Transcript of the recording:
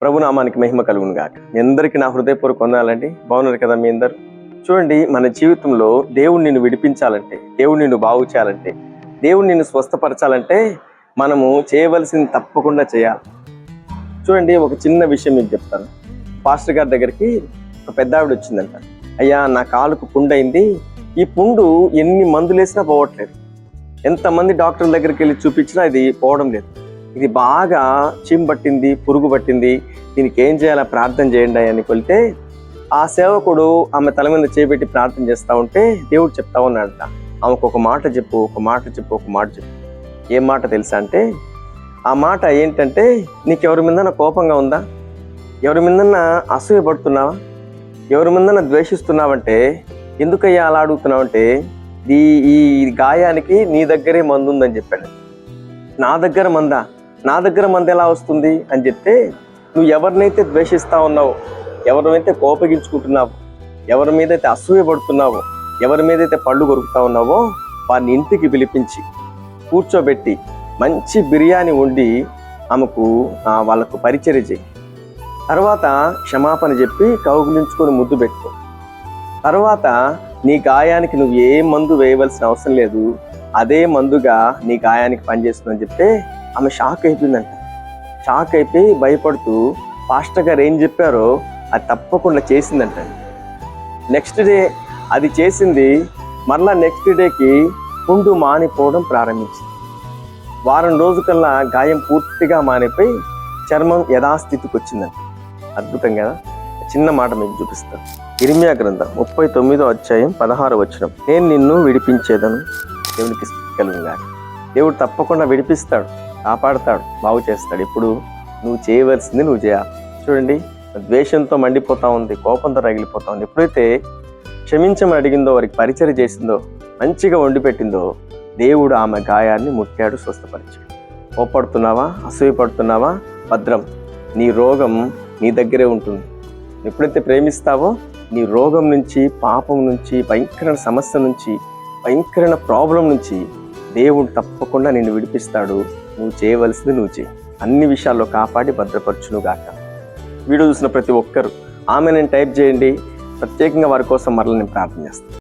ప్రభునామానికి మహిమ కలుగును గాక. మీ అందరికీ నా హృదయపూర్వక వందనాలండి. బాగున్నారు కదా మీ అందరు? చూడండి, మన జీవితంలో దేవుడు నిన్ను విడిపించాలంటే, దేవుడు నిన్ను బాగు చేయాలంటే, దేవుడు నిన్ను స్వస్థపరచాలంటే మనము చేయవలసింది తప్పకుండా చేయాలి. చూడండి, ఒక చిన్న విషయం మీకు చెప్తాను. పాస్టర్ గారి దగ్గరికి ఒక పెద్ద ఆవిడ వచ్చిందంట. అయ్యా, నా కాలుకు పుండు అయింది, ఈ పుండు ఎన్ని మందులు వేసినా పోవట్లేదు, ఎంతమంది డాక్టర్ల దగ్గరికి వెళ్ళి చూపించినా ఇది పోవడం లేదు, ఇది బాగా చీము పట్టింది, పురుగు పట్టింది, దీనికి ఏం చేయాలో ప్రార్థన చేయండి అని వెళ్తే ఆ సేవకుడు ఆమె తల మీద చేపెట్టి ప్రార్థన చేస్తూ ఉంటే దేవుడు చెప్తా ఉన్నాడట, ఆమెకు ఒక మాట చెప్పు, ఒక మాట చెప్పు, ఒక మాట చెప్పు. ఏం మాట తెలుసా అంటే, ఆ మాట ఏంటంటే, నీకు ఎవరి మీదన్నా కోపంగా ఉందా, ఎవరి మీదన్నా అసూయ పడుతున్నావా, ఎవరి మీదన్నా ద్వేషిస్తున్నావంటే ఎందుకయ్యా అలా అడుగుతున్నావంటే, ఈ గాయానికి నీ దగ్గరే మందు ఉందని చెప్పాడు. నా దగ్గర మందా? నా దగ్గర మందు ఎలా వస్తుంది అని చెప్తే, నువ్వు ఎవరినైతే ద్వేషిస్తా ఉన్నావో, ఎవరినైతే కోపగించుకుంటున్నావో, ఎవరి మీదైతే అసూయ పడుతున్నావో, ఎవరి మీదైతే పళ్ళు కొరుకుతా ఉన్నావో వారిని ఇంటికి పిలిపించి కూర్చోబెట్టి మంచి బిర్యానీ వండి ఆమెకు వాళ్ళకు పరిచర్య చేయి. తర్వాత క్షమాపణ చెప్పి కౌగిలించుకొని ముద్దు పెట్టుకో. తర్వాత నీ గాయానికి నువ్వు ఏ మందు వేయవలసిన అవసరం లేదు, అదే మందుగా నీ గాయానికి పనిచేస్తుందని చెప్తే ఆమె షాక్ అయిపోయిందంట. షాక్ అయిపోయి భయపడుతూ పాస్టర్ గారు ఏం చెప్పారో అది తప్పకుండా చేసిందంట. నెక్స్ట్ డే అది చేసింది. మరలా నెక్స్ట్ డేకి పుండు మానిపోవడం ప్రారంభించింది. వారం రోజుకల్లా గాయం పూర్తిగా మానిపోయి చర్మం యథాస్థితికి వచ్చిందంట. అద్భుతం కదా. చిన్న మాట మీకు చూపిస్తాను. ఇర్మియా గ్రంథం 39వ అధ్యాయం 16వ వచనం, నేను నిన్ను విడిపించేదను. దేవునికి కలుగుగా. దేవుడు తప్పకుండా విడిపిస్తాడు, కాపాడుతాడు, బాగు చేస్తాడు. ఇప్పుడు నువ్వు చేయవలసింది నువ్వు చేయాలి. చూడండి, ద్వేషంతో మండిపోతా ఉంది, కోపంతో రగిలిపోతా ఉంది. ఎప్పుడైతే క్షమించమని అడిగిందో, వారికి పరిచర్య చేసిందో, మంచిగా వండి పెట్టిందో, దేవుడు ఆమె గాయాన్ని ముట్టాడు, స్వస్థపరిచాడు. కోపడుతున్నావా, అసూయపడుతున్నావా? భద్రం, నీ రోగం నీ దగ్గరే ఉంటుంది. ఎప్పుడైతే ప్రేమిస్తావో నీ రోగం నుంచి, పాపం నుంచి, భయంకరమైన సమస్య నుంచి, భయంకరమైన ప్రాబ్లం నుంచి దేవుడు తప్పకుండా నిన్ను విడిపిస్తాడు. నువ్వు చేయవలసింది నువ్వు చేయి. అన్ని విషయాల్లో కాపాడి భద్రపరచును గాక. వీడియో చూసిన ప్రతి ఒక్కరు ఆమె నేను టైప్ చేయండి. ప్రత్యేకంగా వారి కోసం మరలా నేను ప్రార్థన చేస్తాను.